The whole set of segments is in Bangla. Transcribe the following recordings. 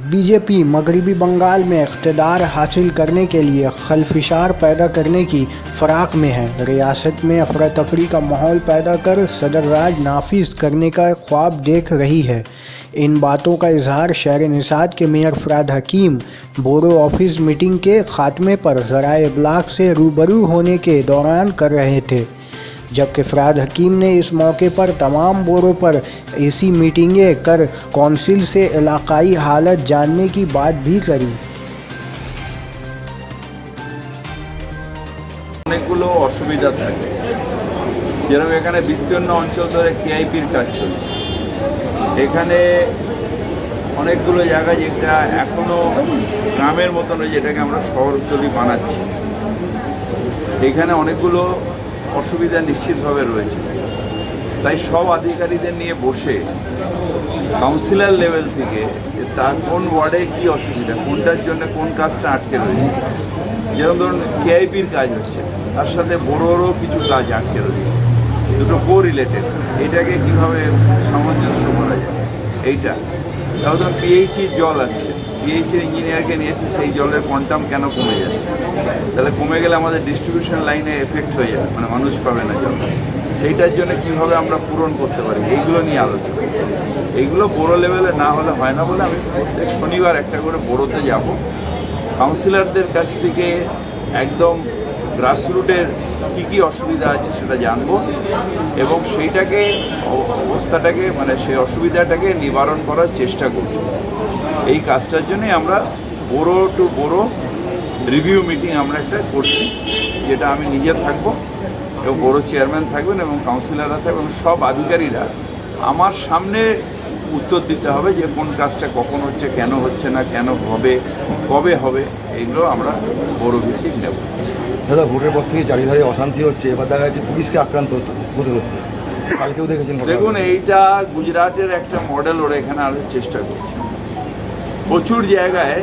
बीजेपी मगरबी बंगाल में इक़्तिदार हासिल करने के लिए खलफिशार पैदा करने की फ़िराक में है। रियासत में अफरा तफरी का माहौल पैदा कर सदर राज नाफिज करने का ख्वाब देख रही है। इन बातों का इजहार शहर निसाद के मेयर फराद हकीम बोरो ऑफिस मीटिंग के ख़ात्मे पर ज़राए इब्लाग से रूबरू होने के दौरान कर रहे थे, जबकि फराद हकीम ने इस मौके पर तमाम बोरों पर ऐसी मीटिंगें कर कौंसिल से इलाकाई हालत जानने की बात भी करी। অনেকগুলো অসুবিধা থাকে, যেরকম এখানে বিস্তীর্ণ অঞ্চল ধরে কেআইপির কাজ চলছে। এখানে অনেকগুলো জায়গা যেটা এখনো গ্রামের মতন, যেটাকে আমরা শহরতলি বানাচ্ছি, এখানে অনেকগুলো অসুবিধা নিশ্চিতভাবে রয়েছে। তাই সব আধিকারিকদের নিয়ে বসে কাউন্সিলর লেভেল থেকে তার কোন ওয়ার্ডে কী অসুবিধা, কোনটার জন্য কোন কাজটা আটকে রয়েছে, যেরকম ধরুন কেআইপির কাজ হচ্ছে, তার সাথে বড়োরও কিছু কাজ আটকে রয়েছে, দুটো কো রিলেটেড, এটাকে কীভাবে সামঞ্জস্য করা যায়। এইটা তাহলে ধরুন পিএইচির জল আসছে, পিএইচির ইঞ্জিনিয়ারকে নিয়ে এসে সেই জলের কোয়ান্টাম কেন কমে যাচ্ছে, তাহলে কমে গেলে আমাদের ডিস্ট্রিবিউশন লাইনে এফেক্ট হয়ে যাবে, মানে মানুষ পাবে না জল। সেইটার জন্য কীভাবে আমরা পূরণ করতে পারি, এইগুলো নিয়ে আলোচনা। এইগুলো বড় লেভেলে না হলে হয় না বলে আমি প্রত্যেক শনিবার একটা করে বড়োতে যাব, কাউন্সিলরদের কাছ থেকে একদম গ্রাসরুটের কী কী অসুবিধা আছে সেটা জানবো এবং সেইটাকে অবস্থাটাকে মানে সেই অসুবিধাটাকে নিবারণ করার চেষ্টা করব। এই কাজটার জন্যই আমরা বড়ো টু বড়ো রিভিউ মিটিং আমরা একটা করছি, যেটা আমি নিজে থাকবো এবং বড়ো চেয়ারম্যান থাকবেন এবং কাউন্সিলররা থাকবেন এবং সব আধিকারিকরা আমার সামনে উত্তর দিতে হবে যে কোন কাজটা কখন হচ্ছে, কেন হচ্ছে না, কেন হবে, কবে হবে, এইগুলো আমরা বড় ভিত্তিক নেব। দাদা, ভোটের পর থেকে চারিধারে অশান্তি হচ্ছে, এবার দেখা যাচ্ছে পুলিশকে আক্রান্ত হতে হচ্ছে, কালকেও দেখেছেন। দেখুন, এইটা গুজরাটের একটা মডেল ওরা এখানে আনার চেষ্টা করছে। প্রচুর জায়গায়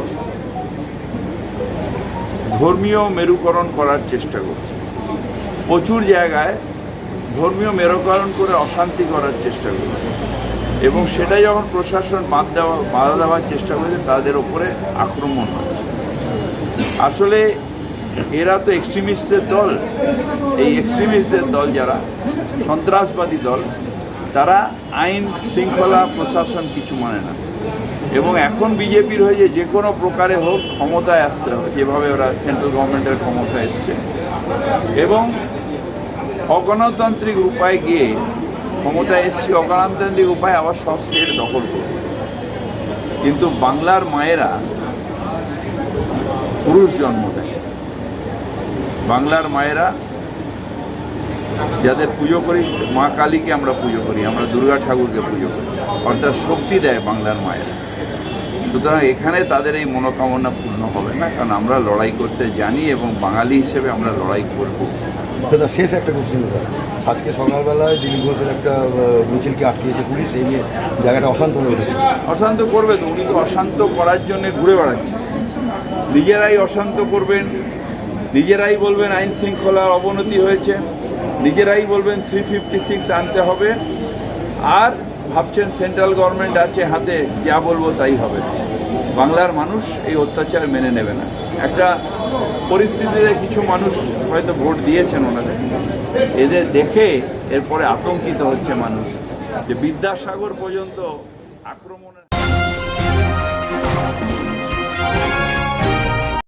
ধর্মীয় মেরুকরণ করার চেষ্টা করছে, প্রচুর জায়গায় ধর্মীয় মেরুকরণ করে অশান্তি করার চেষ্টা করছে এবং সেটা যখন প্রশাসন বাধা দেওয়ার চেষ্টা করেছে তাদের ওপরে আক্রমণ হচ্ছে। আসলে এরা তো এক্সট্রিমিস্টদের দল, এই এক্সট্রিমিস্টদের দল যারা সন্ত্রাসবাদী দল, তারা আইন শৃঙ্খলা প্রশাসন কিছু মানে না এবং এখন বিজেপির হয়ে যে কোনো প্রকারে হোক ক্ষমতায় আসতে হবে, যেভাবে ওরা সেন্ট্রাল গভর্নমেন্টের ক্ষমতায় এসছে এবং অগণতান্ত্রিক উপায় গিয়ে ক্ষমতায় এসছে, অগণতান্ত্রিক উপায় আবার সব স্টেট দখল করবে। কিন্তু বাংলার মায়েরা পুরুষ জন্ম দেয়, বাংলার মায়েরা যাদের পুজো করি, মা কালীকে আমরা পুজো করি, আমরা দুর্গা ঠাকুরকে পুজো করি, অর্থাৎ শক্তি দেয় বাংলার মায়েরা। সুতরাং এখানে তাদের এই মনোকামনা পূর্ণ হবে না, কারণ আমরা লড়াই করতে জানি এবং বাঙালি হিসেবে আমরা লড়াই করব। দাদা, শেষ একটা কোশ্চেন দাদা, আজকে সকালবেলায় দিলীপ ঘোষের একটা মিছিলকে আটকিয়েছে পুলিশ, এই নিয়ে জায়গাটা অশান্ত হয়ে উঠেছে। অশান্ত করবে তো, উনি তো অশান্ত করার জন্য ঘুরে বেড়াচ্ছেন, নিজেরাই অশান্ত করবেন, নিজেরাই বলবেন আইন শৃঙ্খলার অবনতি হয়েছে, নিজেরাই বলবেন 356 আনতে হবে, আর ভাবছেন সেন্ট্রাল গভর্নমেন্ট আছে হাতে, যা বলবো তাই হবে। বাংলার মানুষ এই অত্যাচার মেনে নেবে না। একটা পরিস্থিতিতে কিছু মানুষ হয়তো ভোট দিয়েছেন ওনাদের, এদের দেখে এরপরে আতঙ্কিত হচ্ছে মানুষ যে বিদ্যাসাগর পর্যন্ত আক্রমণের